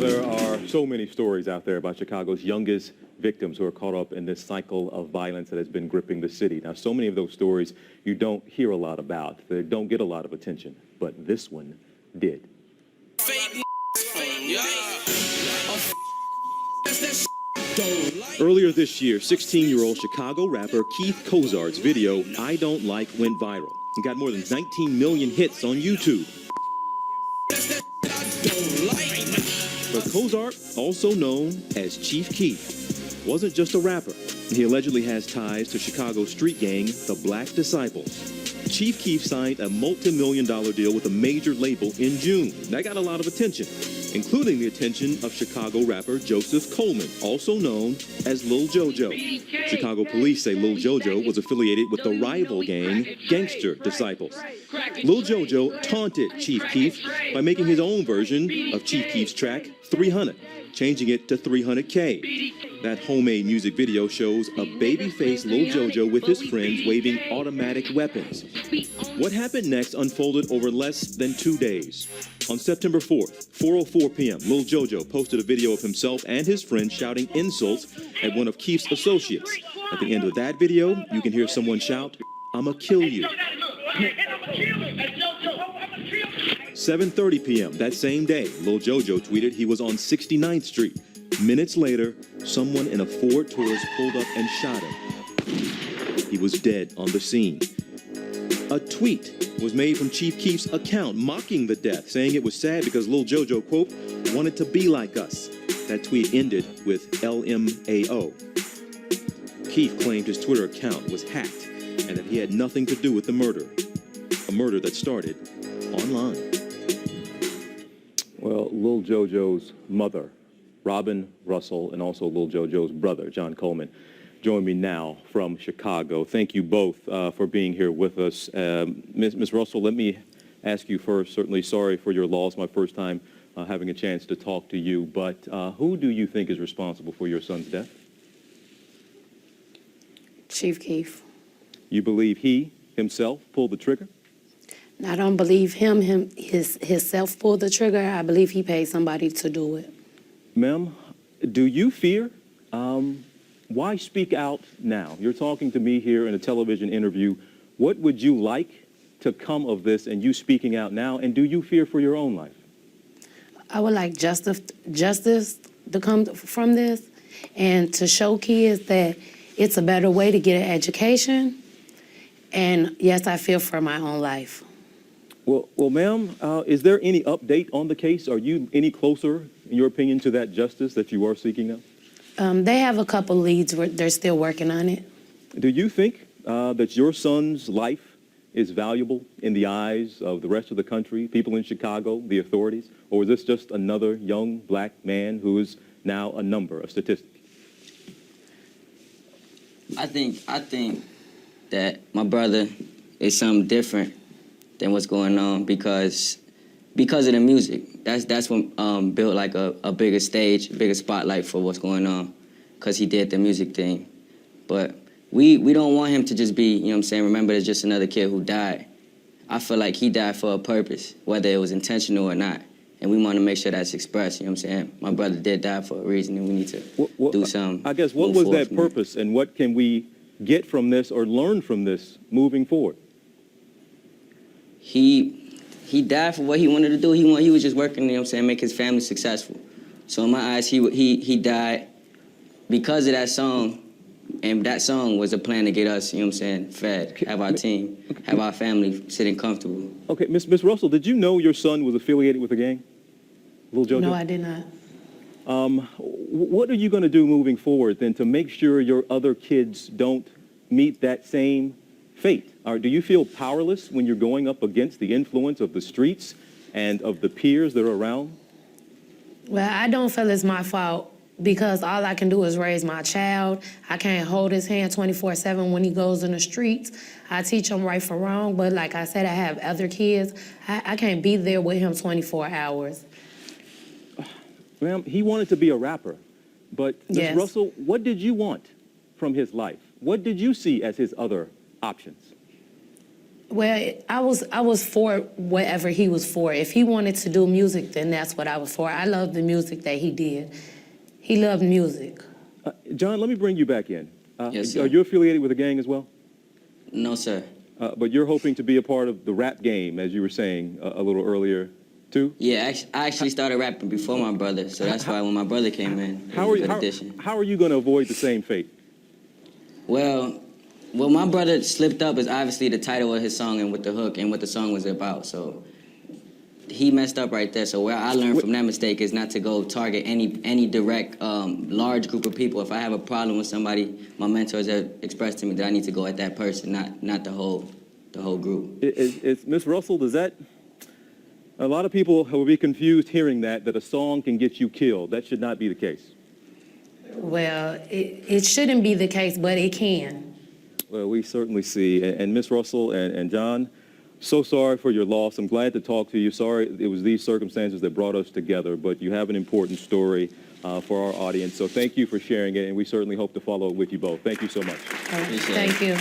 there are so many stories out there about Chicago's youngest victims who are caught up in this cycle of violence that has been gripping the city. Now, so many of those stories you don't hear a lot about. They don't get a lot of attention, but this one did. Earlier this year, 16-year-old Chicago rapper Keith Cozart's video, I Don't Like, went viral and got more than 19 million hits on YouTube. But Cozart, also known as Chief Keef, wasn't just a rapper. He allegedly has ties to Chicago's street gang, the Black Disciples. Chief Keef signed a multi-million-dollar deal with a major label in June. That got a lot of attention, including the attention of Chicago rapper Joseph Coleman, also known as Lil JoJo. Chicago police say Lil JoJo was affiliated with the rival gang, Gangster Disciples. Lil JoJo taunted Chief Keef by making his own version of Chief Keef's track, 300, changing it to 300K. That homemade music video shows a baby-faced Lil JoJo with his friends waving automatic weapons. What happened next unfolded over less than 2 days. On September 4th, 4:04 p.m., Lil JoJo posted a video of himself and his friends shouting insults at one of Keef's associates. At the end of that video, you can hear someone shout, "I'ma kill you." 7:30 p.m. that same day, Lil JoJo tweeted he was on 69th Street. Minutes later, someone in a Ford Taurus pulled up and shot him. He was dead on the scene. A tweet was made from Chief Keef's account mocking the death, saying it was sad because Lil JoJo, quote, wanted to be like us. That tweet ended with LMAO. Keef claimed his Twitter account was hacked and that he had nothing to do with the murder, a murder that started online. Well, Lil JoJo's mother, Robin Russell, and also Lil JoJo's brother, John Coleman, join me now from Chicago. Thank you both for being here with us. Ms. Russell, let me ask you first, certainly sorry for your loss, my first time having a chance to talk to you, but who do you think is responsible for your son's death? Chief Keef. You believe he himself pulled the trigger? I don't believe himself pulled the trigger. I believe he paid somebody to do it. Ma'am, do you fear? Why speak out now? You're talking to me here in a television interview. What would you like to come of this and you speaking out now? And do you fear for your own life? I would like justice to come from this and to show kids that it's a better way to get an education. And yes, I fear for my own life. Well, ma'am, is there any update on the case? Are you any closer, in your opinion, to that justice that you are seeking now? They have a couple leads. They're still working on it. Do you think that your son's life is valuable in the eyes of the rest of the country, people in Chicago, the authorities? Or is this just another young black man who is now a number, a statistic? I think that my brother is something different than what's going on because of the music. That's what built like a bigger stage, bigger spotlight for what's going on, because he did the music thing. But we don't want him to just be, you know what I'm saying, remember there's just another kid who died. I feel like he died for a purpose, whether it was intentional or not. And we want to make sure that's expressed, you know what I'm saying? My brother did die for a reason, and we need to do something. I guess, what was that purpose, and what can we get from this or learn from this moving forward? He died for what he wanted to do. He was just working, you know what I'm saying, make his family successful. So in my eyes, he died because of that song, and that song was a plan to get us, you know what I'm saying, fed, have our team, have our family sitting comfortable. Okay, Ms. Russell, did you know your son was affiliated with a gang? Lil JoJo? No, I did not. What are you going to do moving forward then to make sure your other kids don't meet that same fate? Do you feel powerless when you're going up against the influence of the streets and of the peers that are around? Well, I don't feel it's my fault because all I can do is raise my child. I can't hold his hand 24/7 when he goes in the streets. I teach him right from wrong, but like I said, I have other kids. I can't be there with him 24 hours. Ma'am, he wanted to be a rapper, but Yes. Ms. Russell, what did you want from his life? What did you see as his other options? Well, I was for whatever he was for. If he wanted to do music, then that's what I was for. I love the music that he did. He loved music. John, let me bring you back in. Yes, sir. Are you affiliated with a gang as well? No, sir. But you're hoping to be a part of the rap game, as you were saying a little earlier, too? Yeah, I actually started rapping before my brother, so that's why when my brother came in, it was a good addition. How are you going to avoid the same fate? Well, what my brother slipped up is obviously the title of his song and with the hook and what the song was about. So he messed up right there. So where I learned from that mistake is not to go target any direct large group of people. If I have a problem with somebody, my mentors have expressed to me that I need to go at that person, not the whole group. Ms. Russell, does that? A lot of people will be confused hearing that a song can get you killed. That should not be the case. Well, it shouldn't be the case, but it can. Well, we certainly see. And Ms. Russell and John, so sorry for your loss. I'm glad to talk to you. Sorry it was these circumstances that brought us together, but you have an important story for our audience. So thank you for sharing it, and we certainly hope to follow it with you both. Thank you so much. Thank you.